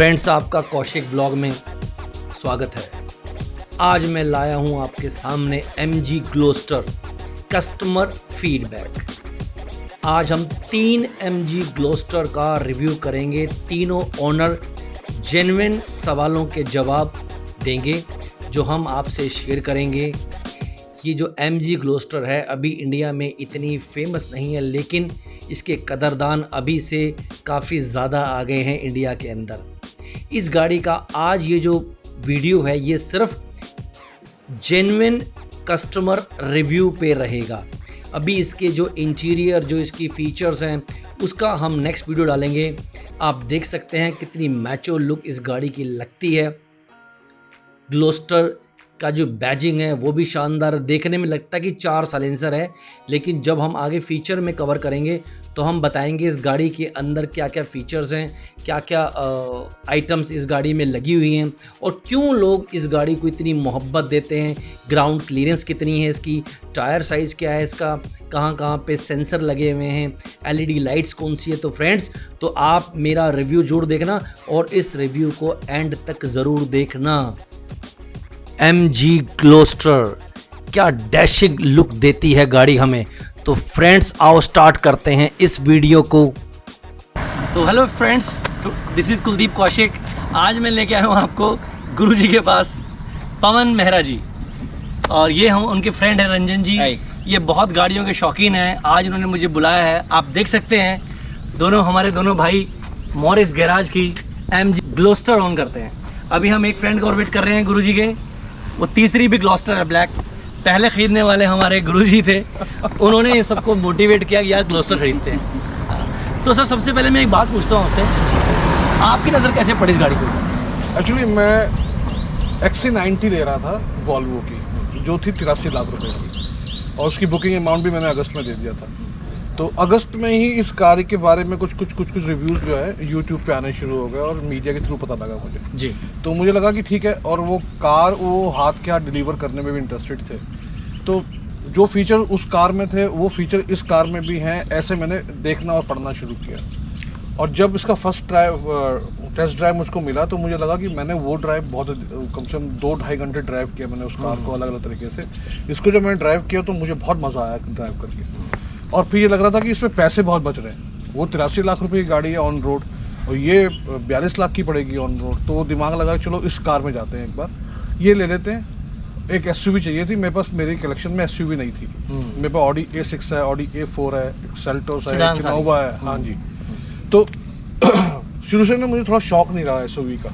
Friends, आपका Kaushik blog में स्वागत है। आज मैं लाया हूं आपके सामने MG ग्लोस्टर कस्टमर फीडबैक। आज हम 3 MG ग्लोस्टर का रिव्यू करेंगे। तीनों ओनर जेन्युइन सवालों के जवाब देंगे जो हम आपसे शेयर करेंगे। ये जो MG ग्लोस्टर है अभी इंडिया में इतनी फेमस नहीं है, लेकिन इसके कदरदान अभी से काफ़ी ज़्यादा आ गए हैं इंडिया के अंदर। इस गाड़ी का आज ये जो वीडियो है ये सिर्फ जेन्युइन कस्टमर रिव्यू पे रहेगा। अभी इसके जो इंटीरियर, जो इसकी फ़ीचर्स हैं, उसका हम नेक्स्ट वीडियो डालेंगे। आप देख सकते हैं कितनी मैचो लुक इस गाड़ी की लगती है। ग्लोस्टर का जो बैजिंग है वो भी शानदार। देखने में लगता है कि 4 साइलेंसर है, लेकिन जब हम आगे फीचर में कवर करेंगे तो हम बताएंगे इस गाड़ी के अंदर क्या क्या फ़ीचर्स हैं, क्या क्या आइटम्स इस गाड़ी में लगी हुई हैं और क्यों लोग इस गाड़ी को इतनी मोहब्बत देते हैं। ग्राउंड क्लियरेंस कितनी है इसकी, टायर साइज़ क्या है इसका, कहाँ कहाँ पे सेंसर लगे हुए हैं, LED लाइट्स कौन सी है। तो फ्रेंड्स, तो आप मेरा रिव्यू जरूर देखना और इस रिव्यू को एंड तक ज़रूर देखना। MG ग्लोस्टर क्या डैशिंग लुक देती है गाड़ी हमें। तो फ्रेंड्स, आओ स्टार्ट करते हैं इस वीडियो को। तो hello friends, this is Kuldeep Kaushik. आज मैं लेके आया हूँ आपको गुरुजी के पास, पवन मेहरा जी, और ये हम उनके फ्रेंड हैं रंजन जी। ये बहुत गाड़ियों के शौकीन हैं। आज उन्होंने मुझे बुलाया है। आप देख सकते हैं हमारे दोनों भाई मॉरिस गैराज की MG ग्लोस्टर ऑन करते हैं। अभी हम एक फ्रेंड को और वेट कर रहे हैं गुरुजी के। वो तीसरी भी ग्लोस्टर है ब्लैक। पहले ख़रीदने वाले हमारे गुरुजी थे, उन्होंने सबको मोटिवेट किया कि यार ग्लोस्टर ख़रीदते हैं। तो सर, सबसे पहले मैं एक बात पूछता हूँ आपसे, आपकी नज़र कैसे पड़ी इस गाड़ी को? एक्चुअली मैं XC90 ले रहा था वॉल्वो की, जो थी 83 लाख रुपए की, और उसकी बुकिंग अमाउंट भी मैंने अगस्त में दे दिया था। तो अगस्त में ही इस कार के बारे में कुछ रिव्यूज़ जो है यूट्यूब पे आने शुरू हो गए और मीडिया के थ्रू पता लगा मुझे जी। तो मुझे लगा कि ठीक है, और वो कार वो हाथ के हाथ डिलीवर करने में भी इंटरेस्टेड थे। तो जो फीचर उस कार में थे वो फीचर इस कार में भी हैं, ऐसे मैंने देखना और पढ़ना शुरू किया। और जब इसका फर्स्ट टेस्ट ड्राइव मुझको मिला तो मुझे लगा कि मैंने वो ड्राइव बहुत कम से कम 2-2.5 घंटे ड्राइव किया मैंने उस कार को अलग अलग तरीके से। इसको जब मैंने ड्राइव किया तो मुझे बहुत मज़ा आया ड्राइव करके, और फिर ये लग रहा था कि इसमें पैसे बहुत बच रहे हैं। वो 83 लाख रुपए की गाड़ी है ऑन रोड, और ये 42 लाख की पड़ेगी ऑन रोड। तो दिमाग लगा कि चलो इस कार में जाते हैं, एक बार ये ले लेते हैं। एक SUV चाहिए थी मेरे पास, मेरी कलेक्शन में SUV नहीं थी। मेरे पास Audi A6 है, Audi A4 है, सेल्टोस है, इनोवा है। हाँ जी। तो शुरू से ना मुझे थोड़ा शौक नहीं रहा SUV का।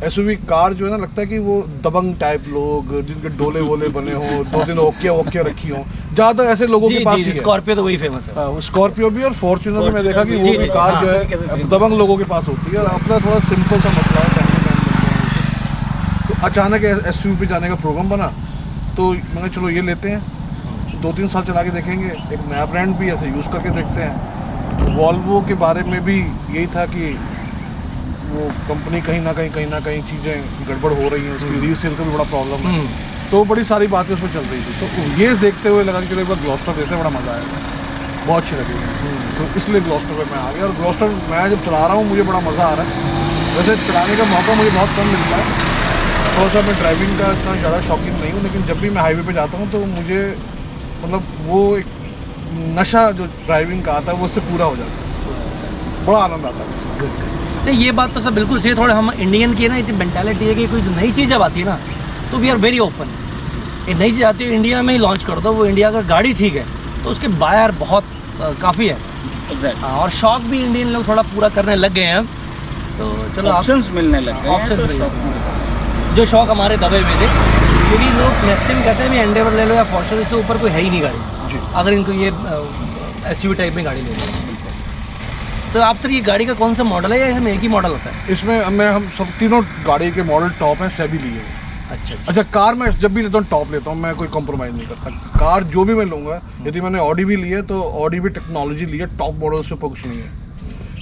SUV कार जो है ना, लगता है कि वो दबंग टाइप लोग जिनके डोले वोले बने हो, 2 दिन ओके रखी हो, ज़्यादा ऐसे लोगों के पास ही है। स्कॉर्पियो तो वही फेमस है। स्कॉर्पियो भी और फॉर्च्यूनर में मैं देखा कि वो भी कार जो है दबंग लोगों के पास होती है। और अपना थोड़ा सिंपल सा मसला है, तो अचानक SUV पे जाने का प्रोग्राम बना, तो मैंने चलो ये लेते हैं, 2-3 साल चला के देखेंगे, एक नया ब्रांड भी ऐसे यूज़ करके देखते हैं। वॉल्वो के बारे में भी यही था कि वो कंपनी कहीं ना कहीं चीज़ें गड़बड़ हो रही हैं, उसकी रीसेल का भी बड़ा प्रॉब्लम है। तो बड़ी सारी बातें उसमें चल रही थी। तो ये देखते हुए लगा कि चलो एक बार ग्लोस्टर देते हैं, बड़ा मज़ा आएगा, बहुत अच्छी लगेगी। तो इसलिए ग्लोस्टर पे मैं आ गया, और ग्लोस्टर मैं जब चला रहा हूँ मुझे बड़ा मज़ा आ रहा है। वैसे चलाने का मौका मुझे बहुत कम मिलता है, थोड़ा सा मैं ड्राइविंग का इतना ज़्यादा शौकीन नहीं हूँ, लेकिन जब भी मैं हाईवे पे जाता हूँ तो मुझे मतलब वो एक नशा जो ड्राइविंग का आता है वो उससे पूरा हो जाता है, बड़ा आनंद आता है। नहीं, ये बात तो सर बिल्कुल सही है। थोड़ा हम इंडियन की ना इतनी मेंटालिटी है कि कोई नई चीज़ जब आती है ना तो वी आर वेरी ओपन। एक नई चीज़ आती है इंडिया में ही लॉन्च कर दो। वो इंडिया का गाड़ी ठीक है तो उसके बायर बहुत काफ़ी है। और शौक भी इंडियन लोग थोड़ा पूरा करने लग गए हैं अब। तो चलो ऑप्शंस मिलने लग गए, ऑप्शंस जो शौक हमारे दबे हुए थे, क्योंकि लोग मैक्सिमम कहते हैं भी एंडेवर ले लो या फॉर्च्यूनर, इससे ऊपर कोई है ही नहीं गाड़ी। अगर इनको ये SUV टाइप में गाड़ी ले लो तो आप सर, ये गाड़ी का कौन सा मॉडल है या इसमें एक ही मॉडल होता है? इसमें हम सब तीनों गाड़ी के मॉडल टॉप हैं, सभी लिए। अच्छा, कार मैं जब भी लेता हूँ टॉप लेता हूँ, मैं कोई कॉम्प्रोमाइज़ नहीं करता। कार जो भी मैं लूँगा, यदि मैंने Audi भी ली है तो Audi भी टेक्नोलॉजी ली है, टॉप मॉडल से ऊपर कुछ नहीं है।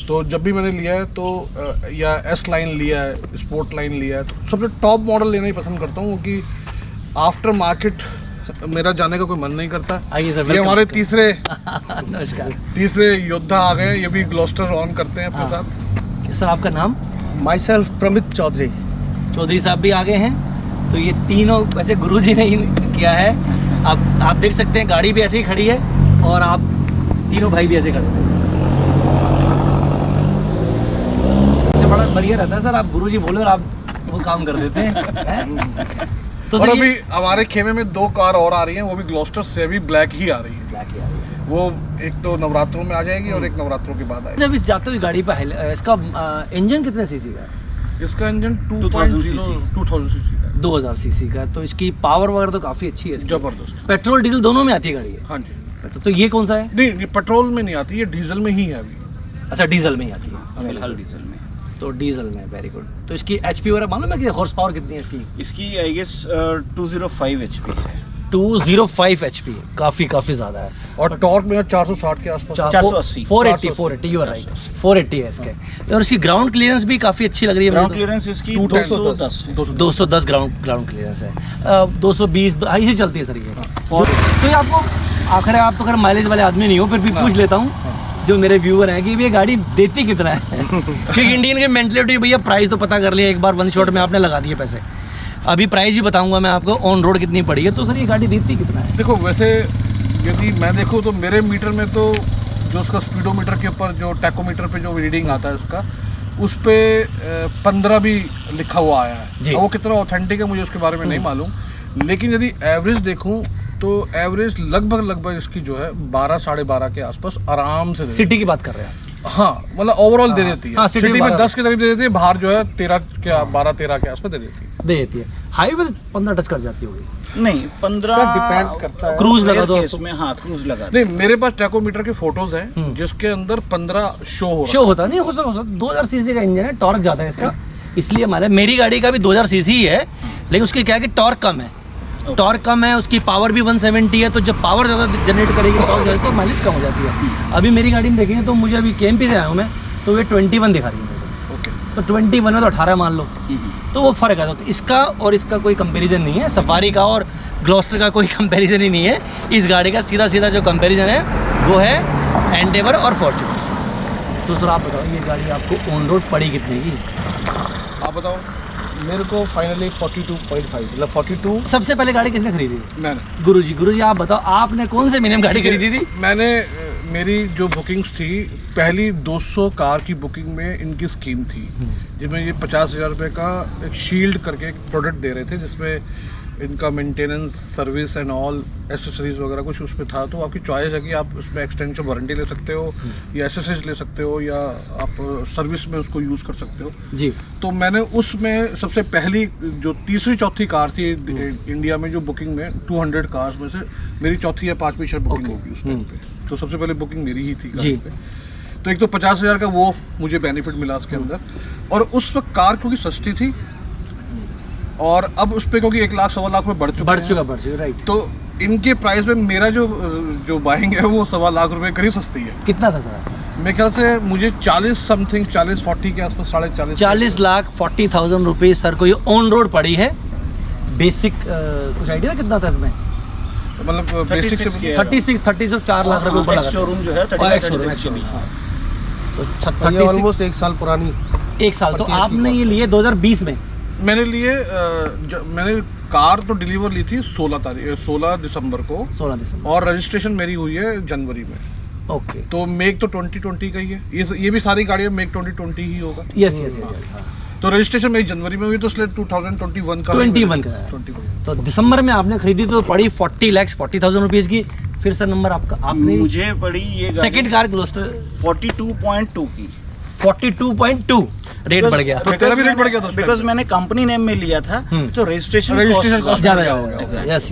तो जब भी मैंने लिया है तो या S लाइन लिया है, स्पोर्ट लाइन लिया है, तो सबसे टॉप मॉडल लेना ही पसंद करता हूँ, क्योंकि आफ्टर मार्केट मेरा जाने का कोई मन नहीं करता। आइए सर, ये हमारे नमस्कार। तीसरे योद्धा आ गए, ये भी ग्लोस्टर ऑन करते हैं अपने साथ। सर, आपका नाम? Myself Pramit Chaudhary. चौधरी साहब भी आगे हैं। तो ये तीनों वैसे गुरुजी ने ही किया है। अब आप देख सकते हैं गाड़ी भी ऐसे ही खड़ी है और आप तीनों भाई भी ऐसे खड़े हैं। सबसे बड़ा बढ़िया रहता है सर, आप गुरुजी बोलो और आप वो काम कर देते हैं। तो और सर अभी हमारे खेमे में 2 कार और आ रही हैं, वो भी ग्लोस्टर से अभी ब्लैक ही आ रही है। वो एक तो नवरात्रों में आ जाएगी और एक नवरात्रों के बाद आएगी। जब इस जाते हुए गाड़ी पर इसका इंजन कितने सीसी का है? इसका इंजन 2000 2000 सीसी का है। 2000 सीसी का है। तो इसकी पावर वगैरह तो काफ़ी अच्छी है इसकी। जबरदस्त। पेट्रोल डीजल दोनों में आती है गाड़ी है? हाँ जी। तो ये कौन सा है? नहीं, ये पेट्रोल में नहीं आती, ये डीजल में ही है अभी। अच्छा, डीजल में ही आती है फिलहाल डीजल में। तो डीजल में, वेरी गुड। तो इसकी एचपी वगैरह मालूम है कि हॉर्स पावर कितनी है इसकी? इसकी आई गेस 205 HP है। 205 HP, काफ़ी ज़्यादा है। और टॉर्क में 460 के आसपास। 480 480 यू आर राइट, 480 है इसके। और इसकी ग्राउंड क्लियरेंस भी काफ़ी अच्छी लग रही है। ग्राउंड क्लियरेंस इसकी 210 ग्राउंड क्लियरेंस है। 220 ऐसी चलती है सर ये। तो ये आपको आखिर आप तो खैर माइलेज वाले आदमी नहीं हो, फिर भी पूछ लेता हूँ जो मेरे व्यूअर हैं कि ये गाड़ी देती कितना है? क्योंकि इंडियन की मेंटलिटी, भैया प्राइस तो पता कर लिया एक बार, वन शॉट में आपने लगा दिए पैसे। अभी प्राइस भी बताऊंगा मैं आपको ऑन रोड कितनी पड़ी है। तो सर ये गाड़ी देती कितना है? देखो, वैसे यदि मैं देखूँ तो मेरे मीटर में तो जो उसका स्पीडोमीटर के ऊपर जो टैकोमीटर पे जो रीडिंग आता है इसका, उस पे 15 भी लिखा हुआ आया है। अब वो कितना ऑथेंटिक है मुझे उसके बारे में नहीं मालूम, लेकिन यदि एवरेज देखूँ तो एवरेज लगभग इसकी जो है 12 साढ़े 12 के आसपास आराम से सिटी की बात कर रहे हैं? हाँ, मतलब ओवरऑल दे देती है। हाँ, सिटी में 10 के करीब दे देती है, बाहर जो है 12-13 के आसपास दे देती है। हाईवे 15 टच कर जाती होगी? नहीं, 15 डिपेंड करता है। क्रूज लगा दो इसमें। हाँ, क्रूज लगा। नहीं, मेरे पास टैकोमीटर के फोटोज हैं जिसके अंदर 15 शो होता नहीं हो सकता। 2000 सीसी का इंजन है, टॉर्क ज्यादा है इसका, इसलिए हमारे मेरी गाड़ी का भी 2000 सीसी ही है, लेकिन उसकी क्या है कि टॉर्क कम है। टॉर्क कम है, उसकी पावर भी 170 है। तो जब पावर ज़्यादा जनरेट करेगी तो माइलेज कम हो जाती है। अभी मेरी गाड़ी में देखेंगे तो मुझे अभी KMP से आया हूँ मैं, तो ये 21 दिखा रही है मेरे को। ओके। तो 21 में तो 18 मान लो, तो वो फ़र्क है। तो इसका और इसका कोई कंपैरिजन नहीं है, सफारी का और ग्लोस्टर का कोई कंपैरिजन ही नहीं है। इस गाड़ी का सीधा जो कंपैरिजन है वो है एंडेवर और फॉर्च्यूनर से। तो सर आप बताओ ये गाड़ी आपको ऑन रोड पड़ी कितने की? आप बताओ। मेरे को फाइनली 42.5, मतलब 42। सबसे पहले गाड़ी किसने खरीदी थी? मैंने। गुरुजी आप बताओ, आपने कौन से महीने में गाड़ी खरीदी थी? मैंने मेरी जो बुकिंग्स थी, पहली 200 कार की बुकिंग में इनकी स्कीम थी, जिसमें ये 50,000 रुपये का एक शील्ड करके एक प्रोडक्ट दे रहे थे, जिसमें इनका maintenance, service and all accessories वगैरह कुछ उसमें था। तो आपकी चॉइस है कि आप उसमें एक्सटेंशन वारंटी ले सकते हो या एसेसरीज ले सकते हो या आप सर्विस में उसको यूज़ कर सकते हो जी। तो मैंने उसमें सबसे पहली जो तीसरी चौथी कार थी इंडिया में जो बुकिंग में 200 कार्स में से मेरी चौथी या पांचवी शायद बुकिंग होगी उस टाइम पे। तो सबसे पहले बुकिंग मेरी ही थी जी। पे। तो एक तो 50,000 का वो मुझे बेनिफिट मिला उसके अंदर, और उस वक्त कार क्योंकि सस्ती थी और अब उस पर क्योंकि 1 लाख 1.25 लाख में बढ़ चुका राइट। तो इनके प्राइस में मेरा जो बाइंग है वो 1.25 लाख रुपए करीब सस्ती है। कितना था सर? मेरे ख्याल से मुझे 40 के आसपास 40 40,40,000 रुपीज़ सर को ये ऑन रोड पड़ी है। बेसिक कुछ आइडिया कितना था इसमें? मतलब बेसिक 36 से 4 लाख रुपए ऊपर लगा। शोरूम जो है 36 के बीच। तो ये ऑलमोस्ट 1 साल पुरानी। 1 साल। तो आपने ये लिए 2020 में? मैंने लिए मैंने कार तो डिलीवर ली थी 16 दिसंबर को, 16 दिसंबर, और रजिस्ट्रेशन मेरी हुई है जनवरी में। ओके। तो मेक तो 2020 का ही है, ये भी सारी गाड़ियाँ मेक 2020 ही होगा। यस। तो रजिस्ट्रेशन मेरी जनवरी में हुई, तो इसलिए 2021 का 21 का है। 21। तो दिसंबर में आपने खरीदी तो पड़ी 40,40,000 रुपीज़ की। फिर सर नंबर आपने मुझे पड़ी ये सेकंड कार ग्लोस्टर 42.2 की। 42.2 रेट बढ़ गया। तो तेरा भी रेट बढ़ गया था बिकॉज मैंने कंपनी नेम में लिया था, तो रजिस्ट्रेशन कॉस्ट ज़्यादा होगा। यस।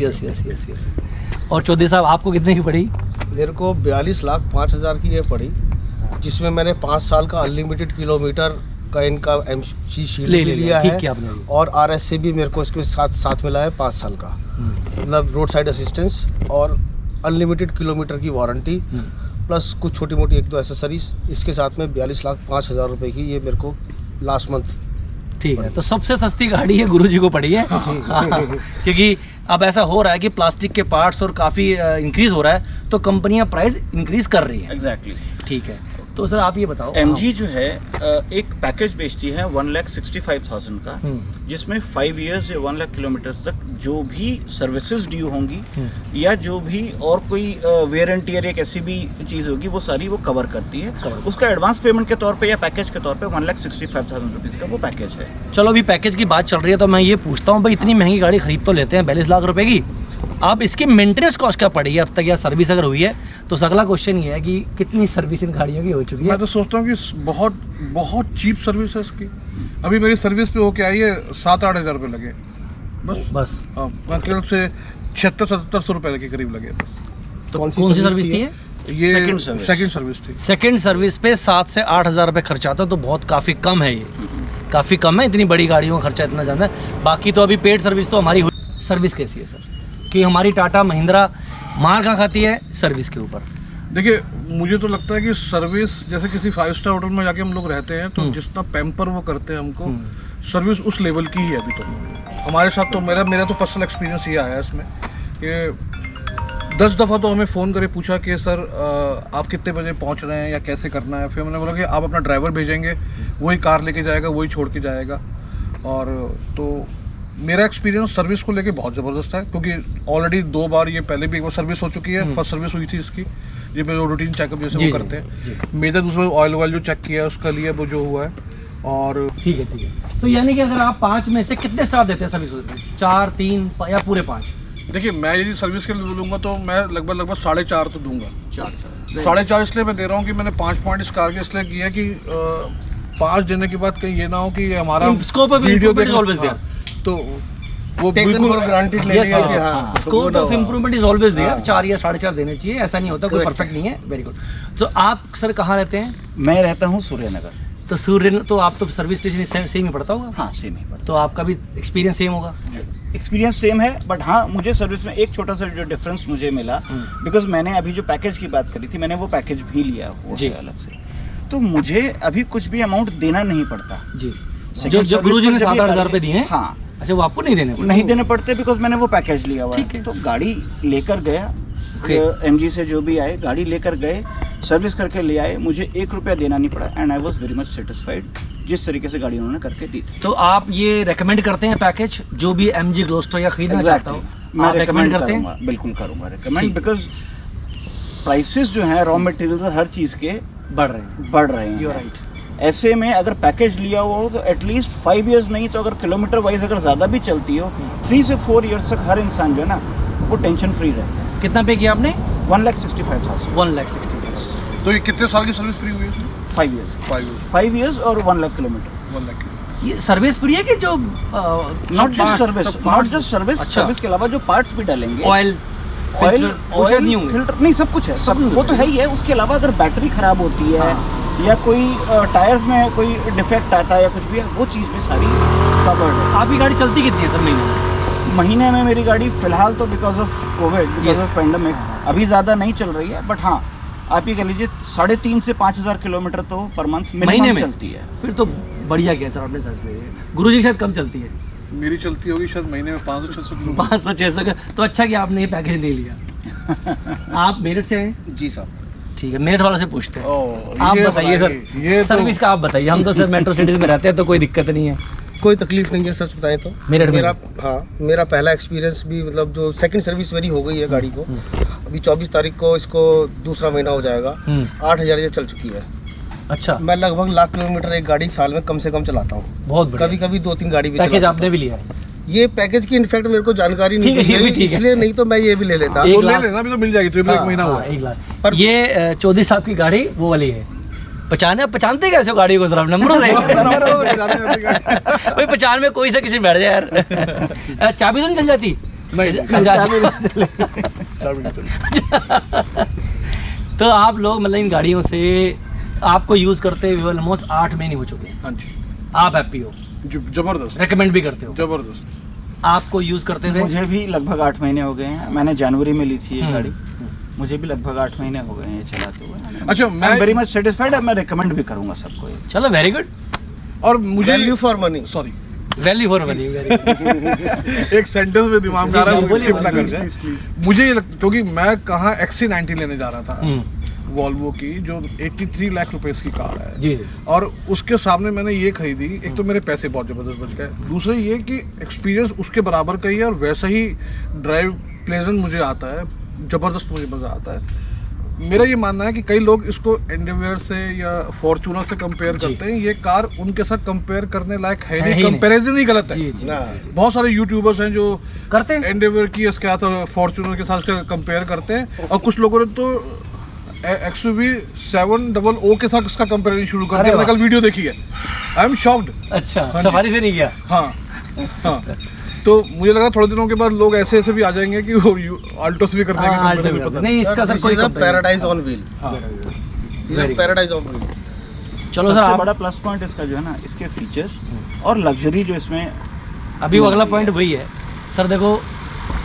और चौधरी साहब आपको कितने की पड़ी? मेरे को 42,05,000 की ये पड़ी, जिसमें मैंने 5 साल का अनलिमिटेड किलोमीटर का इनका MC शील्ड ले लिया ठीक है, किया आपने। और RSC भी मेरे को इसके साथ मिला है 5 साल का, मतलब रोड साइड असिस्टेंस और अनलिमिटेड किलोमीटर की वारंटी, प्लस कुछ छोटी मोटी 1-2 एसेसरीज। इसके साथ में 42,05,000 रुपये की ये मेरे को लास्ट मंथ। ठीक है, तो सबसे सस्ती गाड़ी है गुरुजी को पड़ी है। हाँ, क्योंकि अब ऐसा हो रहा है कि प्लास्टिक के पार्ट्स और काफ़ी इंक्रीज हो रहा है, तो कंपनियां प्राइस इंक्रीज कर रही हैं। एग्जैक्टली। ठीक है। तो सर आप ये बताओ, MG जो है एक पैकेज बेचती है 1,65,000 का, जिसमें 5 इयर्स या 1 लाख किलोमीटर्स तक जो भी सर्विसेज ड्यू होंगी या जो भी और कोई वेयर एंड टियर एक ऐसी भी चीज़ होगी वो सारी वो कवर करती है। उसका एडवांस पेमेंट के तौर पे या पैकेज के तौर पे 1,65,000 रुपीज़ का वो पैकेज है। चलो अभी पैकेज की बात चल रही है तो मैं ये पूछता हूँ भाई, इतनी महंगी गाड़ी खरीद तो लेते हैं 42 लाख रुपए की, अब इसकी मेंटेनेंस कॉस्ट क्या पड़ी है अब तक, या सर्विस अगर हुई है तो अगला क्वेश्चन ये है कि कितनी सर्विस इन गाड़ियों की हो चुकी है? मैं तो सोचता हूँ कि बहुत बहुत चीप सर्विस है इसकी। अभी मेरी सर्विस पे होके आई है 7-8 हज़ार रुपये लगे बस। केवल से 7600-7700 रुपये के करीब लगे बस। तो कौन सी सर्विस थी ये सेकंड सर्विस थी। सेकंड सर्विस पे 7 से 8 हज़ार रुपये खर्चा आता है, तो बहुत काफ़ी कम है, ये काफ़ी कम है, इतनी बड़ी गाड़ियों का खर्चा इतना ज़्यादा है। बाकी तो अभी पेड सर्विस तो हमारी हुई। सर्विस कैसी है सर, कि हमारी टाटा महिंद्रा मार कहाँ खाती है सर्विस के ऊपर? देखिए मुझे तो लगता है कि सर्विस जैसे किसी 5 स्टार होटल में जाके हम लोग रहते हैं तो जितना पैम्पर वो करते हैं हमको, सर्विस उस लेवल की ही है अभी तो हमारे साथ। तो मेरा तो पर्सनल एक्सपीरियंस ये आया इसमें कि 10 दफ़ा तो हमें फ़ोन करके पूछा कि सर आप कितने बजे पहुंच रहे हैं या कैसे करना है। फिर मैंने बोला कि आप अपना ड्राइवर भेजेंगे, वही कार लेके जाएगा, वही छोड़ के जाएगा। और तो मेरा एक्सपीरियंस सर्विस को लेके बहुत ज़बरदस्त है, क्योंकि ऑलरेडी 2 बार ये पहले भी एक बार सर्विस हो चुकी है। फर्स्ट सर्विस हुई थी इसकी, ये जो रूटीन चेकअप जैसे वो करते हैं। मेजर दूसरा ऑयल जो चेक किया है उसका लिए वो जो हुआ है। और ठीक है। तो यानी कि अगर आप 5 में से कितने स्टार देते हैं सर्विस में? 4, 3 या पूरे 5? देखिए मैं यदि सर्विस के लिए बोलूँगा तो मैं लगभग 4.5 तो दूंगा। 4.5 इसलिए मैं दे रहा हूँ कि मैंने 5 पॉइंट इस कार के इसलिए किया कि 5 देने के बाद कहीं ये ना हो कि हमारा scope of improvement is always there, तो वो बिल्कुल ग्रांटेड ले लिया कि हाँ scope of improvement is always there. 4 या 4.5 देने चाहिए, ऐसा नहीं होता, कोई परफेक्ट नहीं है। Very good. तो आप सर कहाँ रहते हैं? मैं रहता हूँ सूर्यनगर। तो तो आप तो सर्विस स्टेशन सेम ही पड़ता होगा? हाँ सेम ही पड़ता। तो आपका भी एक्सपीरियंस सेम होगा? एक्सपीरियंस सेम है, बट हाँ मुझे सर्विस में एक छोटा सा जो डिफरेंस मुझे मिला, बिकॉज मैंने अभी जो पैकेज की बात करी थी मैंने वो पैकेज भी लिया वो अलग से, तो मुझे अभी कुछ भी अमाउंट देना नहीं पड़ता जी। जो गुरुजी ने 7-8 हज़ार रुपये दिए हैं, हाँ अच्छा वो आपको नहीं देने पड़ते बिकॉज मैंने वो पैकेज लिया हुआ है। तो गाड़ी लेकर गया, MG से जो भी आए गाड़ी लेकर गए, सर्विस करके ले आए, मुझे 1 रुपया देना नहीं पड़ा and I was very much satisfied जिस तरीके से गाड़ी उन्होंने करके दी थी। तो आप ये रेकमेंड करते हैं पैकेज, जो भी MG ग्लोस्टर या खरीदना चाहता हो मैं रेकमेंड करते हैं? बिल्कुल करूँगा रेकमेंड, बिकॉज प्राइसेस जो हैं रॉ मटेरियल हर चीज़ के बढ़ रहे हैं। You're right। ऐसे में अगर पैकेज लिया हुआ हो तो एटलीस्ट 5 इयर्स नहीं तो अगर किलोमीटर वाइज अगर ज़्यादा भी चलती हो 3 से 4 इयर्स तक हर इंसान जो है ना वो टेंशन फ्री रहता है। कितना पे किया आपने? 1,65,000। 1,65,000। तो ये कितने साल की सर्विस फ्री हुई है इसमें? 5 इयर्स और 1 लाख किलोमीटर। 1 लाख। ये सर्विस फ्री है कि जो नॉट जस्ट सर्विस, अच्छा। सर्विस के अलावा जो पार्ट्स भी डालेंगे, ऑयल फिल्टर नहीं, सब कुछ है, सब वो तो है ही है। उसके अलावा अगर बैटरी खराब होती है या कोई टायर्स में कोई डिफेक्ट आता है या कुछ भी है, वो चीज़ भी सारी कवर्ड है। आपकी गाड़ी चलती कितनी है सर महीने में मेरी गाड़ी फिलहाल तो because of Covid, because of pandemic अभी ज़्यादा नहीं चल रही है, बट हाँ आप ये कह लीजिए 3,500 से 5,000 किलोमीटर तो पर मंथ महीने में चलती है। फिर तो बढ़िया क्या सर, आपने सर्विस ले गुरुजी शायद कम चलती है, मेरी चलती होगी शायद महीने में 500-600 किलोमीटर। 500-600 का तो अच्छा कि आपने ये पैकेज ले लिया। आप मेरठ से हैं? जी साहब। ठीक है, मेरठ वालों से पूछते हैं। आप ये बताइए सर, ये सर्विस का आप बताइए। हम तो सर मेट्रो सिटीज में रहते हैं तो कोई दिक्कत नहीं है। कोई तकलीफ नहीं है सच बताएं तो। मेरा पहला एक्सपीरियंस भी मतलब जो सेकंड सर्विस मेरी हो गई है गाड़ी को, अभी 24 तारीख को इसको 2रा महीना हो जाएगा। 8,000 ये चल चुकी है। अच्छा। मैं लगभग 1 लाख किलोमीटर एक गाड़ी साल में कम से कम चलाता हूँ। बहुत बढ़िया। कभी 2-3 गाड़ी भी पैकेज आपने भी लिया है? ये पैकेज की इनफैक्ट मेरे को जानकारी नहीं है, इसलिए नहीं तो मैं ये भी ले लेता। ले लेना भी तो मिल जाएगी, ट्रिप 1 महीना हुआ। 1 लाख। पर ये चौधरी साहब की गाड़ी वो वाली है। पहचानते कैसे हो गाड़ी को जरा नंबरों से? भाई 95 कोई से किसी बैठ जाए यार। चाबी तो नहीं चल जाती? तो आप लोग मतलब इन गाड़ियों से आपको यूज करते हुए ऑलमोस्ट 8 महीने हो चुके हैं। हाँ जी। आप हैप्पी हो? जबरदस्त। रेकमेंड भी करते हो? जबरदस्त। आपको यूज करते हुए? मुझे भी लगभग 8 महीने हो गए हैं। मैंने जनवरी में ली थी ये गाड़ी, मुझे भी लगभग 8 महीने हो गए हैं ये चलाते हुए। अच्छा, मैं वेरी मच सेटिस्फाइड है, मैं रिकमेंड भी करूंगा सबको ये। चलो वेरी गुड। और मुझे value for money, sorry value for money. एक सेंटेंस में दिमाग में आ रहा है, वो स्किप ना कर जाए। मुझे क्योंकि मैं कहाँ XC90 लेने जा रहा था वॉल्वो की जो 83 लाख रुपए की कार है जी। और उसके सामने मैंने ये खरीदी। एक तो मेरे पैसे बहुत ज़बरदस्त बच गए, दूसरा ये कि एक्सपीरियंस उसके बराबर का ही है और वैसा ही ड्राइव प्लेजेंट मुझे आता है, ज़बरदस्त मुझे मज़ा आता है। मेरा ये मानना है कि कई लोग इसको एंडेवर से या फॉर्च्यूनर से कंपेयर करते हैं, ये कार उनके साथ कंपेयर करने लायक है नहीं, कंपैरिजन ही गलत है। जी, जी, जी। बहुत सारे यूट्यूबर्स हैं जो करते हैं एंडेवर की इसके साथ फॉर्च्यूनर के साथ इसका कंपेयर करते हैं, और कुछ लोगों ने तो XUV 700 के साथ इसका कंपेरिजन शुरू कर दिया। मैंने कल वीडियो देखी है, आई एम शॉक्ड। अच्छा, सफारी से नहीं गया। हाँ हाँ, तो मुझे लगा थोड़े दिनों के बाद लोग ऐसे भी आ जाएंगे कि वो अल्टो से भी कर देंगे। हाँ, नहीं इसका सर कोई paradise on wheel, paradise on wheel. चलो सर, सबसे बड़ा प्लस पॉइंट इसका जो है ना, इसके फीचर्स और लग्जरी जो इसमें अभी वो अगला पॉइंट वही है सर। देखो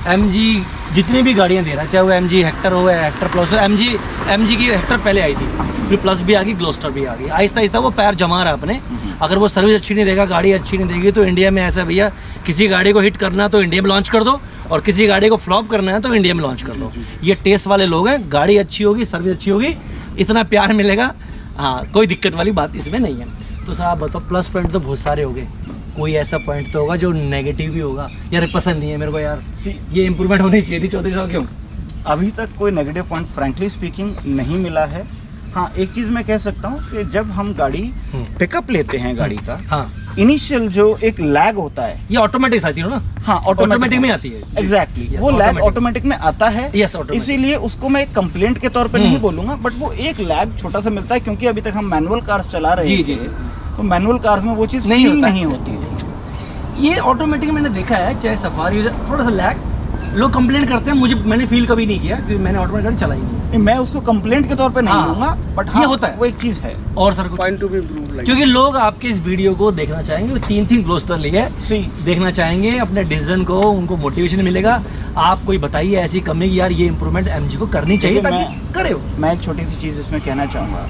MG जितनी भी गाड़ियाँ दे रहा है, चाहे वो MG हेक्टर हो या हेक्टर प्लस हो, MG की हेक्टर पहले आई थी, फिर प्लस भी आ गई, ग्लोस्टर भी आ गई। आहिस्ता आहिस्ता वो पैर जमा रहा है अपने। अगर वो सर्विस अच्छी नहीं देगा, गाड़ी अच्छी नहीं देगी, तो इंडिया में ऐसा भैया, किसी गाड़ी को हिट करना है तो इंडिया में लॉन्च कर दो, और किसी गाड़ी को फ्लॉप करना है तो इंडिया में लॉन्च कर दो। ये टेस्ट वाले लोग हैं। गाड़ी अच्छी होगी, सर्विस अच्छी होगी, इतना प्यार मिलेगा। हाँ, कोई दिक्कत वाली बात इसमें नहीं है। तो सर आप बताओ, प्लस पॉइंट तो बहुत सारे हो गए, कोई ऐसा पॉइंट तो होगा जो नेगेटिव भी होगा, यार पसंद नहीं है मेरे को, यार ये इंप्रूवमेंट होनी चाहिए थी 34 साल। क्यों? अभी तक कोई नेगेटिव पॉइंट फ्रैंकली स्पीकिंग नहीं मिला है। हाँ, एक चीज़ मैं कह सकता हूँ कि जब हम गाड़ी पिकअप लेते हैं गाड़ी का, हाँ, इनिशियल जो एक लैग होता है, ये ऑटोमेटिक आती है ना। हाँ, ऑटोमेटिक में आती है। एग्जैक्टली, Yes, वो लैग automatic। ऑटोमेटिक में आता है। Yes, automatic। इसीलिए उसको मैं एक कंप्लेंट के तौर पे नहीं बोलूंगा, बट वो एक लैग छोटा सा मिलता है, क्योंकि अभी तक हम मैनुअल कार्स चला रहे जी, थे, तो मैनुअल कार्स में वो चीज़ नहीं होती है। ये ऑटोमेटिक मैंने देखा है, चाहे सफारी हो, थोड़ा सा लैग लोग कंप्लेन करते हैं, मैंने फील कभी नहीं किया क्योंकि मैंने ऑटोमेटिक गाड़ी चलाई नहीं। मैं उसको कंप्लेंट के तौर पे नहीं हाँ, लूंगा, बट ये होता है। वो एक चीज़ है। और सर कुछ point to be improved, like क्योंकि लोग आपके इस वीडियो को देखना चाहेंगे, वो 3 ग्लोस्टर लिए सही देखना चाहेंगे अपने डिसीजन को, उनको मोटिवेशन मिलेगा। आप कोई बताइए ऐसी कमी कि यार ये इंप्रूवमेंट MG को करनी चाहिए, देखिए, ताकि करे वो। मैं एक छोटी सी चीज़ इसमें कहना चाहूँगा।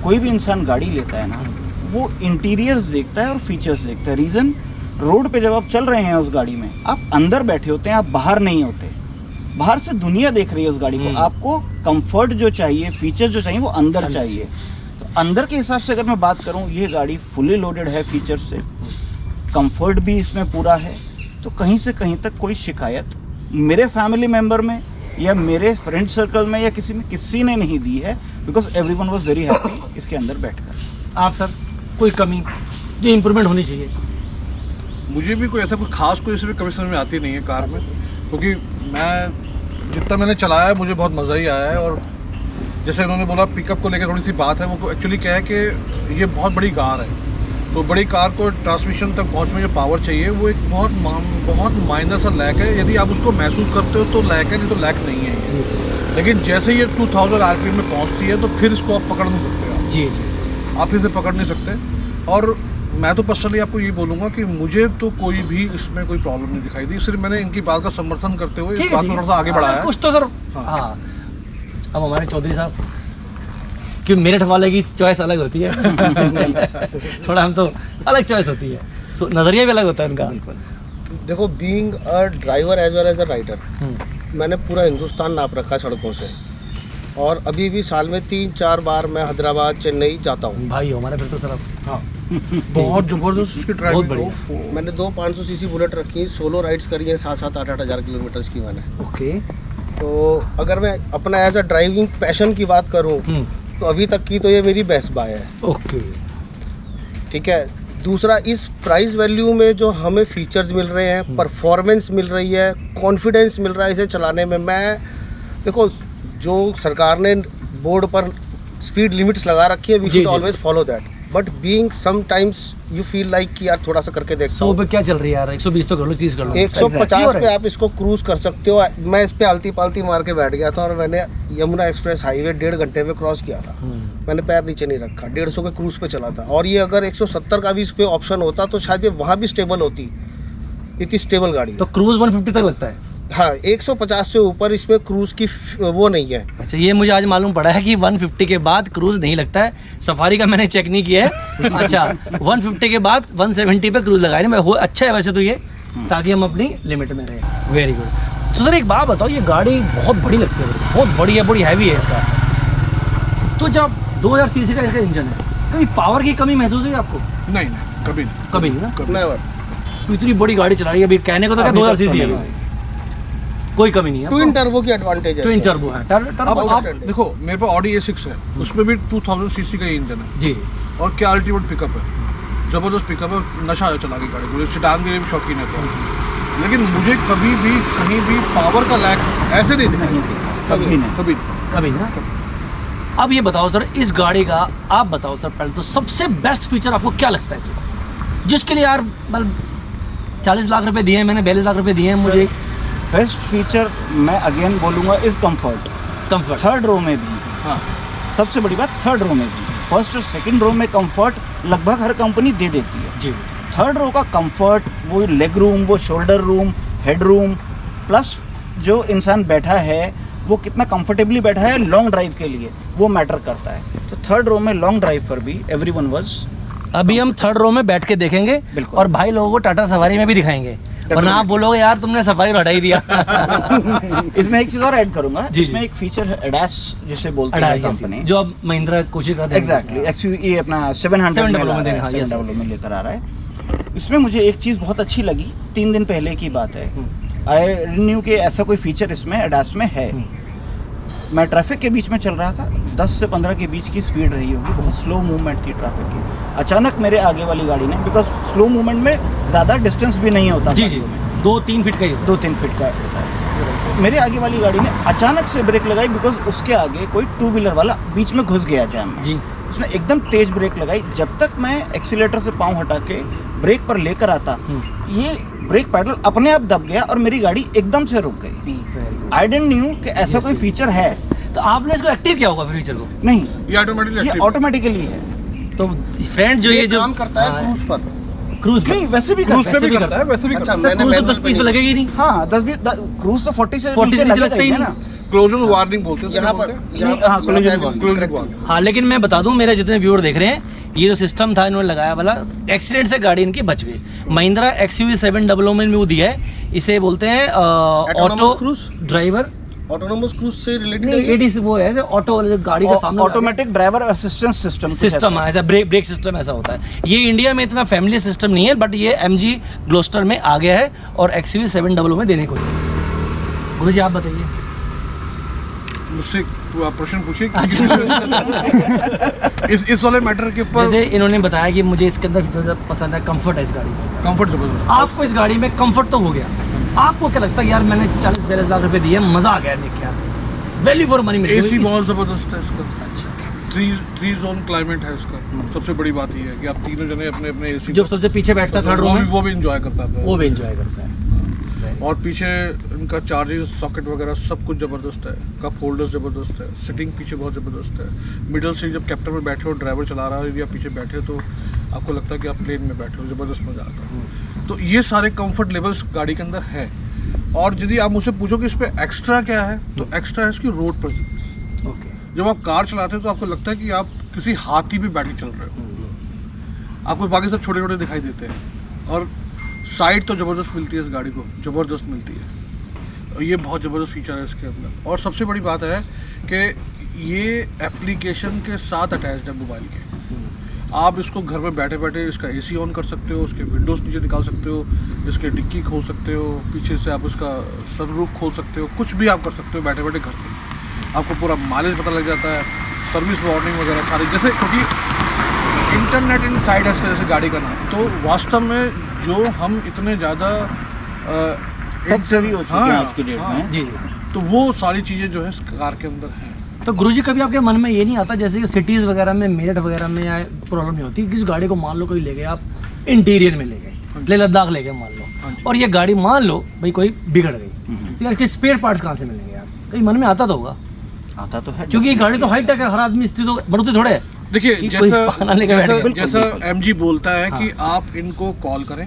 कोई भी इंसान गाड़ी लेता है ना, वो इंटीरियर्स देखता है और फीचर्स देखता है। रीज़न, रोड पे जब आप चल रहे हैं उस गाड़ी में, आप अंदर बैठे होते हैं, आप बाहर नहीं होते। बाहर से दुनिया देख रही है उस गाड़ी को, आपको कंफर्ट जो चाहिए, फीचर्स जो चाहिए, वो अंदर चाहिए। तो अंदर के हिसाब से अगर मैं बात करूँ, ये गाड़ी फुली लोडेड है फीचर्स से, कंफर्ट भी इसमें पूरा है, तो कहीं से कहीं तक कोई शिकायत मेरे फैमिली मेम्बर में या मेरे फ्रेंड सर्कल में या किसी ने नहीं दी है, because everyone was very happy इसके अंदर बैठकर। आप सर कोई कमी जो इम्प्रूवमेंट होनी चाहिए? मुझे भी कोई ऐसा कोई खास कोई इसमें कमी समझ में आती नहीं है कार में, क्योंकि मैं जितना मैंने चलाया है मुझे बहुत मज़ा ही आया है। और जैसे उन्होंने बोला पिकअप को लेकर थोड़ी सी बात है, वो एक्चुअली क्या है कि ये बहुत बड़ी कार है, तो बड़ी कार को ट्रांसमिशन तक पहुंचने में जो पावर चाहिए वो एक बहुत माइनर सा लैक है। यदि आप उसको महसूस करते हो तो लैक है, नहीं तो लैक नहीं है ये। लेकिन जैसे ये 2000 RPM में पहुँचती है तो फिर इसको आप पकड़ नहीं सकते आप। जी जी, आप इसे पकड़ नहीं सकते। और मैं तो पर्सनली आपको ये बोलूँगा कि मुझे तो कोई भी इसमें कोई प्रॉब्लम नहीं दिखाई दी। सिर्फ मैंने इनकी बात का समर्थन करते हुए इस बात को थोड़ा सा आगे बढ़ाया है। कुछ तो सर हाँ, अब हमारे चौधरी साहब, कि मेरठ वाले की चॉइस अलग होती है थोड़ा हम तो अलग चॉइस होती है, नज़रिया भी अलग होता है उनका। देखो, being a driver as well as a rider, मैंने पूरा हिंदुस्तान नाप रखा सड़कों से, और अभी भी साल में 3-4 बार मैं हैदराबाद, चेन्नई जाता हूँ। भाई हमारे फिर तो सर अब हाँ, बहुत ज़बरदस्त उसकी बहुत ड्राइविंग। मैंने 2 500 सीसी बुलेट रखी, सोलो राइड्स करी हैं 7-8 हज़ार किलोमीटर्स की मैंने। ओके। तो अगर मैं अपना एज अ ड्राइविंग पैशन की बात करूँ तो अभी तक की तो ये मेरी बेस्ट बाय है। ओके, ठीक है। दूसरा, इस प्राइस वैल्यू में जो हमें फीचर्स मिल रहे हैं, परफॉर्मेंस मिल रही है, कॉन्फिडेंस मिल रहा है इसे चलाने में। मैं देखो, जो सरकार ने बोर्ड पर स्पीड लिमिट्स लगा रखी है, we should always follow that, but being sometimes you feel like कि यार थोड़ा सा करके देखता 100 हूँ। पे क्या चल रही है यार, 120 तो कर लो, 30 कर लो, 150 पे आप इसको क्रूज कर सकते हो। मैं इस पे आलती पालती मार के बैठ गया था और मैंने यमुना एक्सप्रेस हाईवे 1.5 घंटे में क्रॉस किया था। मैंने पैर नीचे नहीं रखा, 150 के क्रूज पे चला था। और ये अगर 170 का भी इस पे ऑप्शन होता तो शायद ये वहाँ भी स्टेबल होती, इतनी स्टेबल गाड़ी। तो क्रूज 150 तक लगता है? हाँ, 150 से ऊपर इसमें क्रूज की वो नहीं है। अच्छा, ये मुझे आज मालूम पड़ा है कि 150 के बाद क्रूज नहीं लगता है। सफारी का मैंने चेक नहीं किया है। अच्छा, 150 के बाद 170 पे क्रूज लगाए ना, वो अच्छा है वैसे तो ये, ताकि हम अपनी लिमिट में रहें। Very good. तो सर एक बात बताओ, ये गाड़ी बहुत बड़ी लगती है, बहुत बड़ी है, बड़ी हैवी है इसका। तो जब 2000 सीसी का इसका इंजन है, कभी पावर की कमी महसूस हुई आपको? नहीं नहीं, कभी नहीं। कभी नहीं ना। नेवर। तो इतनी बड़ी गाड़ी चला रही है, अभी कहने को तो क्या 2000 सीसी है, कोई कमी नहीं है। ट्विन टर्बो की एडवांटेज है। ट्विन टर्बो है। अब टर्बो आप देखो, मेरे पास ऑडी A6 है, उसमें भी 2000 सीसी का ही इंजन है, जी। और क्या अल्टीमेट पिकअप है, जबरदस्त पिकअप है, नशा है चला के गाड़ी। मुझे सिडान के लिए भी शौकीन है तो, लेकिन मुझे कभी भी कहीं भी पावर का लैक ऐसे नहीं दिखा, कभी नहीं। कभी अभी ना। अब ये बताओ सर, इस गाड़ी का आप बताओ सर, पहले तो सबसे बेस्ट फीचर आपको क्या लगता है इसका, जिसके लिए यार मतलब 40 लाख रुपए दिए हैं मैंने, 42 लाख रुपए दिए हैं मुझे। बेस्ट फीचर मैं अगेन बोलूँगा is comfort. Comfort. Third row में भी, हाँ, सबसे बड़ी बात थर्ड रो में भी, फर्स्ट और सेकंड रो में कंफर्ट लगभग हर कंपनी दे देती है। जी। थर्ड रो का कंफर्ट, वो लेग रूम, वो shoulder room, head room, plus जो इंसान बैठा है वो कितना कंफर्टेबली बैठा है लॉन्ग ड्राइव के लिए, वो मैटर करता है। तो थर्ड रो में लॉन्ग ड्राइव पर भी एवरीवन वाज। अभी हम थर्ड रो में बैठ के देखेंगे बिल्कुल। और भाई लोगों को टाटा सफारी में भी दिखाएंगे, वरना आप बोलोगे यार तुमने सफारी हटा ही दिया। इसमें एक चीज़ और ऐड करूंगा, जी, इसमें जी। एक फीचर है एडास जिसे बोलते हैं कंपनी, जो अब महिंद्रा कोशिश कर रही है। एग्जैक्टली XUV अपना 700 700 में लेकर आ रहा है। इसमें मुझे एक चीज़ बहुत अच्छी लगी, 3 दिन पहले की बात है, आई रिन्यू के ऐसा कोई फीचर इसमें एडास में है। मैं ट्रैफिक के बीच में चल रहा था, 10 से 15 के बीच की स्पीड रही होगी, बहुत स्लो मूवमेंट थी ट्रैफिक की। अचानक मेरे आगे वाली गाड़ी ने, बिकॉज स्लो मूवमेंट में ज़्यादा डिस्टेंस भी नहीं होता, जी जी, 2-3 फीट का ही 2-3 फीट का होता है। मेरे आगे वाली गाड़ी ने अचानक से ब्रेक लगाई, बिकॉज उसके आगे कोई 2 व्हीलर वाला बीच में घुस गया जैम में। जी। उसने एकदम तेज ब्रेक लगाई, जब तक मैं एक्सीलेटर से पाँव हटा के ब्रेक पर लेकर आता, ये ब्रेक पैडल अपने आप दब गया और मेरी गाड़ी एकदम से रुक गई। आई डेंट न्यू कि ऐसा कोई फीचर है। तो आपने इसको एक्टिव किया होगा फीचर को? नहीं, ये ऑटोमेटिकली ये ऑटोमेटिकली है। तो फ्रेंड जो ये जो काम करता है क्रूज पर। क्रूज नहीं, वैसे भी क्रूज करता पे है। भी करता है, वैसे भी अच्छा, करता है। मैंने क्रूज तो 10-20 पे लगेगी नहीं। हाँ, 10-20 क्रूज तो 40 से 40 से नीचे लगता ही है नहीं। ना। क्लोजन वार्निंग बोलते हैं यहाँ पर हाँ, collision वार्निंग। हाँ, लेकिन मैं बता दूं, मेरे जितने व्यूअर देख रहे हैं, ये जो सिस्टम था इन्होंने लगाया वाला, एक्सीडेंट से गाड़ी इनकी बच गई। महिंद्रा XUV 700 में वो दिया है, इसे बोलते हैं auto Autonomous cruise? Driver. Autonomous cruise से रिलेटेड नहीं, एडीसी वो है जो ऑटो वाले जो गाड़ी का सामने automatic driver assistance system system है, ऐसा ब्रेक सिस्टम ऐसा होता है। ये इंडिया में इतना फैमिली सिस्टम नहीं है, बट ये MG ग्लोस्टर में आ गया है और XUV 700 में देने को। गुरु जी आप बताइए। मुझसे आप प्रश्न पूछिए। इस वाले मैटर के ऊपर जैसे इन्होंने बताया कि मुझे इसके अंदर फीचर पसंद है, कंफर्ट है इस गाड़ी में। कंफर्ट जबरदस्त। आपको इस गाड़ी में कंफर्ट तो हो गया, आपको क्या लगता है यार मैंने 40-42 लाख रुपए दिए, मजा आ गया देख के यार, value for money mill AC गई। बहुत जबरदस्त है इसका। अच्छा। 3 जोन क्लाइमेट है इसका। सबसे बड़ी बात ये है कि आप तीनों जने अपने अपने एसी जो सबसे पीछे बैठता है थर्ड रो में, वो भी एंजॉय करता है। वो भी एंजॉय करता है। और पीछे इनका चार्जिंग सॉकेट वगैरह सब कुछ ज़बरदस्त है। कप होल्डर्स ज़बरदस्त है, सिटिंग पीछे बहुत ज़बरदस्त है। मिडल से जब कैप्टन में बैठे हो, ड्राइवर चला रहा है या पीछे बैठे हो, तो आपको लगता है कि आप प्लेन में बैठे हो, ज़बरदस्त मज़ा आता है। तो ये सारे कंफर्ट लेवल्स गाड़ी के अंदर है। और यदि आप मुझसे पूछो कि इस पर एक्स्ट्रा क्या है, तो एक्स्ट्रा है इसकी रोड प्रेजेंस। ओके। जब आप कार चलाते हो तो आपको लगता है कि आप किसी हाथी पे बैठ के चल रहे हो। आपको बाकी सब छोटे छोटे दिखाई देते हैं। और साइड तो ज़बरदस्त मिलती है इस गाड़ी को, ज़बरदस्त मिलती है। और ये बहुत ज़बरदस्त फीचर है इसके अंदर। और सबसे बड़ी बात है कि ये एप्लीकेशन के साथ अटैच्ड है मोबाइल के। आप इसको घर में बैठे बैठे इसका AC ऑन कर सकते हो, उसके विंडोज़ नीचे निकाल सकते हो, इसके डिक्की खोल सकते हो, पीछे से आप उसका सनरूफ खोल सकते हो, कुछ भी आप कर सकते हो बैठे बैठे घर से। आपको पूरा माइलेज पता लग जाता है, सर्विस वार्निंग वगैरह सारी, जैसे क्योंकि इंटरनेट इनसाइड है जैसे गाड़ी का नाम। तो वास्तव में जो हम इतने ज़्यादा टेक सेवी हो चुके हैं आज की डेट में। जी जी। तो वो सारी चीज़ें जो है इस कार के अंदर हैं। तो गुरुजी कभी आपके मन में ये नहीं आता जैसे कि सिटीज़ वगैरह में, मेरठ वगैरह में या प्रॉब्लम नहीं होती, किस गाड़ी को मान लो कोई ले गए आप इंटीरियर में ले गए, ले लद्दाख ले गए मान लो, और ये गाड़ी मान लो भाई कोई बिगड़ गई, तो यार इसके स्पेयर पार्ट्स कहाँ से मिलेंगे यार? कहीं मन में आता तो होगा, आता तो है, क्योंकि ये गाड़ी तो हाईटेक है, हर आदमी स्त्री तो बढ़ते थोड़े है। देखिए कि कोई पाना लेके बैठ गया। जैसा MG बोलता है कि आप इनको कॉल करें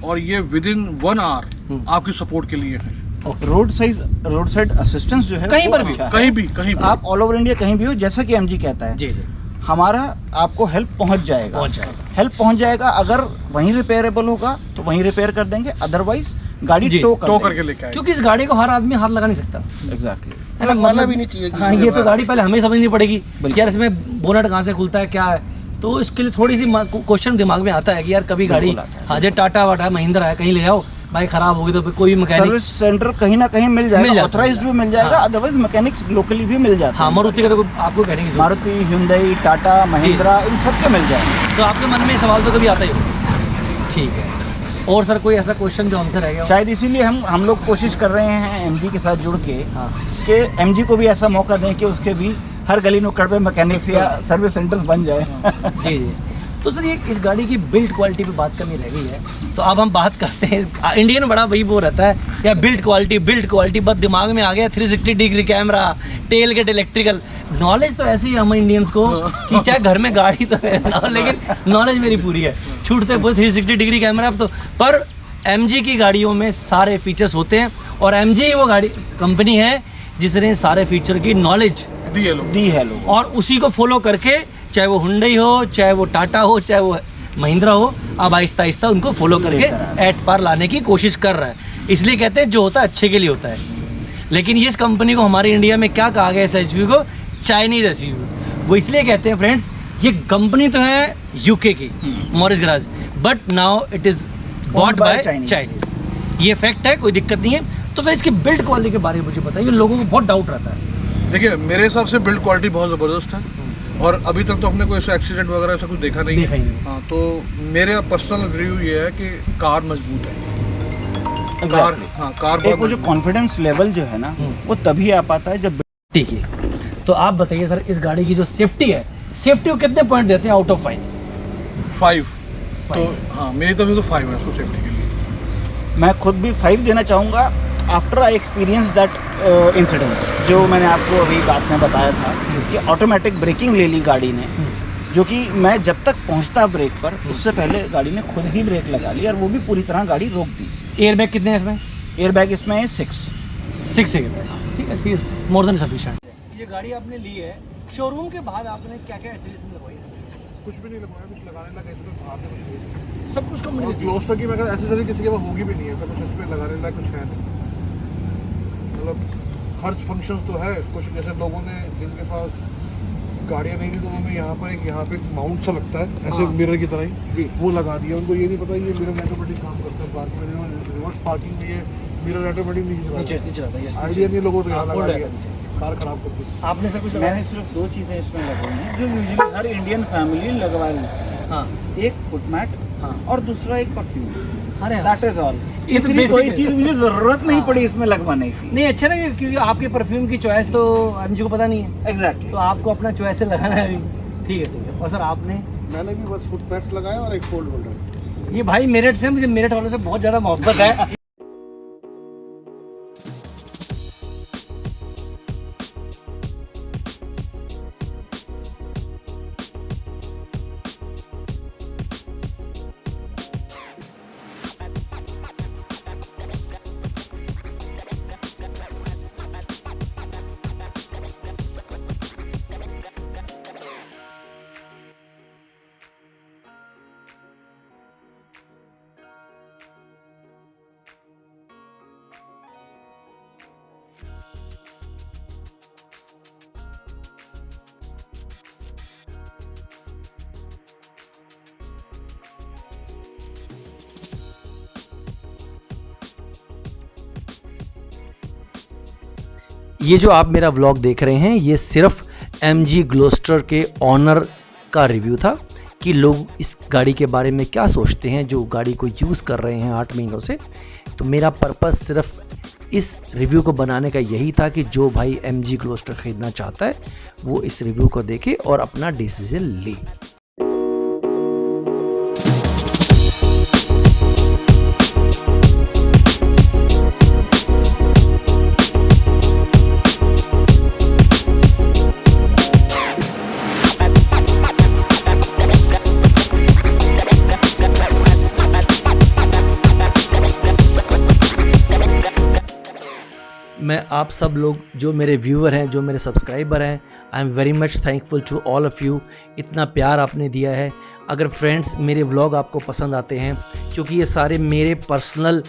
और ये विद इन 1 आवर आपकी सपोर्ट के लिए है। रोड साइड असिस्टेंस जो है कहीं वो पर भी, अच्छा है। कहीं भी आप ऑल ओवर इंडिया कहीं भी हो, जैसा कि MG कहता है, जी जी, हमारा आपको हेल्प पहुंच जाएगा। पहुंच जाएगा। हेल्प पहुंच जाएगा। अगर वहीं रिपेयरेबल होगा तो वहीं रिपेयर कर देंगे, अदरवाइज गाड़ी जी, टो टो करके लेके आए। क्योंकि इस गाड़ी को हर आदमी हाथ लगा नहीं सकता। एग्जैक्टली। मतलब मानना भी नहीं चाहिए किसी हाँ, से ये तो बात। गाड़ी पहले हमें समझनी पड़ेगी कि यार इसमें बोनट कहाँ से खुलता है, क्या है। तो इसके लिए थोड़ी सी क्वेश्चन दिमाग में आता है कि यार कभी गाड़ी, हाँ जो टाटा वाटा है, महिंद्रा है, कहीं ले जाओ भाई, खराब होगी तो फिर कोई भी मैकेनिक, सर्विस सेंटर कहीं ना कहीं मिल जाएगा, जाता ऑथराइज्ड भी मिल जाएगा, अदरवाइज मैकेनिक्स लोकली भी मिल जाते हाँ हैं। मारुति का तो आपको कहने की जरूरत मारुति, hyundai, टाटा, महिंद्रा, इन सब के मिल जाएंगे। नहीं। तो आपके मन में ये सवाल तो कभी आता ही होगा। ठीक है, और सर कोई ऐसा क्वेश्चन जो हमसे रह गया हो? शायद इसीलिए हम लोग कोशिश कर रहे हैं एमजी के साथ जुड़ के हाँ कि एमजी को भी ऐसा मौका दें कि उसके भी हर गली नुक्कड़ पे मैकेनिक्स या सर्विस सेंटर्स बन जाए। जी जी। तो सर ये इस गाड़ी की बिल्ड क्वालिटी पे बात करनी रह गई है, तो अब हम बात करते हैं। इंडियन बड़ा वही वो रहता है या बिल्ड क्वालिटी, बस दिमाग में आ गया 360 degree camera, tailgate electrical. Knowledge तो ऐसी है हम इंडियंस को कि चाहे घर में गाड़ी तो है ना, लेकिन नॉलेज मेरी पूरी है, छूटते पूरे 360 डिग्री कैमरा। अब तो पर MG की गाड़ियों में सारे फीचर्स होते हैं, और MG वो गाड़ी कंपनी है जिसने सारे फीचर की नॉलेज दी है लोग। दी है लोग। और उसी को फॉलो करके, चाहे वो हुंडई हो, चाहे वो टाटा हो, चाहे वो महिंद्रा हो, अब आहिस्ता आहिस्ता उनको फॉलो करके एट पार लाने की कोशिश कर रहा है। इसलिए कहते हैं जो होता है अच्छे के लिए होता है। लेकिन ये इस कंपनी को हमारे इंडिया में क्या कहा गया, इस एसयूवी को चाइनीज एसयूवी। वो इसलिए कहते हैं फ्रेंड्स, ये कंपनी तो है यूके की, Morris garage, but now it is bought by by Chinese। Chinese. ये फैक्ट है, कोई दिक्कत नहीं है। तो सर इसकी बिल्ड क्वालिटी के बारे में मुझे बताइए, लोगों को बहुत डाउट रहता है। देखिए मेरे हिसाब से बिल्ड क्वालिटी बहुत ज़बरदस्त है, और अभी तक तो हमने कोई ऐसा एक्सीडेंट वगैरह ऐसा कुछ देखा नहीं देखा ही नहीं। हाँ, तो मेरा पर्सनल रिव्यू ये है कि कार मजबूत है। Car, Exactly। हाँ कार एक बहुत वो जो मजबूत कॉन्फिडेंस लेवल जो है ना, वो तभी आ पाता है जब ठीक है, तो आप बताइए सर इस गाड़ी की जो सेफ्टी है, सेफ्टी को कितने पॉइंट देते हैं आउट ऑफ 5? 5। तो हाँ मेरी तरफ से तो 5 है उसको सेफ्टी के लिए। मैं खुद भी 5 देना चाहूँगा। After I experience that incidents, जो मैंने आपको अभी बात में बताया था कि ऑटोमेटिक ब्रेकिंग ले ली गाड़ी ने, जो कि मैं जब तक पहुंचता ब्रेक पर, उससे पहले गाड़ी ने खुद ही ब्रेक लगा ली और वो भी पूरी तरह गाड़ी रोक दी। एयरबैग कितने हैं इसमें? एयरबैग इसमें 6। 6 है, ठीक है, मोर देन सफिशिएंट। ये गाड़ी आपने ली है, शोरूम के बाद आपने क्या क्या एसेसरीज लगवाई है? कुछ भी नहीं लगवाया, कुछ लगाने लगा इसमें बाहर से सब कुछ कंपनी देती है। क्लोज तक की मैं एसेसरी किसी के पास होगी भी नहीं है, ऐसा कुछ इसमें लगाने लायक कुछ है नहीं। मतलब हर फंक्शन तो है, कुछ जैसे लोगों ने जिनके पास गाड़ियाँ नहीं थी तो उन्होंने यहाँ पे एक माउंट सा लगता है ऐसे हाँ। मिरर की तरह ही जी। वो लगा दिया। उनको ये नहीं पता ये मिरर ऑटोमेटिक काम करता है, पार्किंग में रिवर्स पार्किंग भी है, मिरर ऑटोमेटिक नीचे नीचे रहता है, yes, आइडिया नहीं लोगों को, यहाँ हाँ, लगा fold दिया, रहता है नीचे। कार खराब कर दी। आपने सब कुछ मैंने लगाया? सिर्फ 2 चीज़ें इसमें लगवाई हैं जो यूजुअली हर इंडियन फैमिली लगवा ली। हाँ एक फुटमैट हाँ। और दूसरा एक परफ्यूम। अरे दैट इज ऑल। ये तो तीसरी basic कोई है। चीज़ मुझे ज़रूरत नहीं हाँ। पड़ी इसमें लगवाने की। नहीं, अच्छा ना, क्योंकि आपके परफ्यूम की चॉइस तो MG को पता नहीं है, एग्जैक्टली। तो आपको अपना चॉइस से लगाना है अभी। ठीक है। और सर आपने? मैंने भी बस फुट पैड्स लगाए और एक फोल्ड होल्डर। ये भाई मेरठ से, मुझे मेरठ वालों से बहुत ज़्यादा मोहब्बत है। ये जो आप मेरा व्लॉग देख रहे हैं, ये सिर्फ MG ग्लोस्टर के ऑनर का रिव्यू था कि लोग इस गाड़ी के बारे में क्या सोचते हैं जो गाड़ी को यूज़ कर रहे हैं 8 महीनों से। तो मेरा पर्पस सिर्फ इस रिव्यू को बनाने का यही था कि जो भाई MG ग्लोस्टर ख़रीदना चाहता है वो इस रिव्यू को देखे और अपना डिसीजन ले। मैं आप सब लोग जो मेरे व्यूअर हैं, जो मेरे सब्सक्राइबर हैं, I am very much thankful to all of you. इतना प्यार आपने दिया है। अगर फ्रेंड्स मेरे व्लॉग आपको पसंद आते हैं, क्योंकि ये सारे मेरे पर्सनल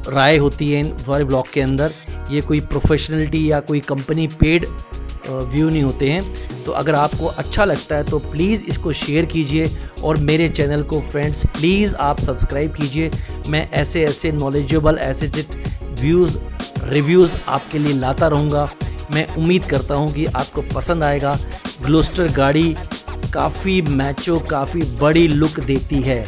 राय होती है इन हमारे ब्लॉग के अंदर, ये कोई प्रोफेशनलिटी या कोई कंपनी पेड व्यू नहीं होते हैं। तो अगर आपको अच्छा लगता है तो प्लीज़ इसको शेयर कीजिए और मेरे चैनल को फ्रेंड्स प्लीज़ आप सब्सक्राइब कीजिए। मैं ऐसे नॉलेजेबल ऐसे व्यूज़ रिव्यूज़ आपके लिए लाता रहूँगा। मैं उम्मीद करता हूँ कि आपको पसंद आएगा। ग्लोस्टर गाड़ी काफ़ी मैचो, काफ़ी बड़ी लुक देती है।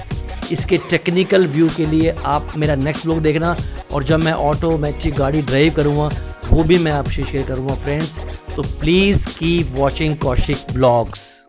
इसके टेक्निकल व्यू के लिए आप मेरा नेक्स्ट ब्लॉग देखना, और जब मैं ऑटोमेटिक गाड़ी ड्राइव करूँगा वो भी मैं आपसे शेयर करूँगा फ्रेंड्स। तो please keep watching Kaushik blogs.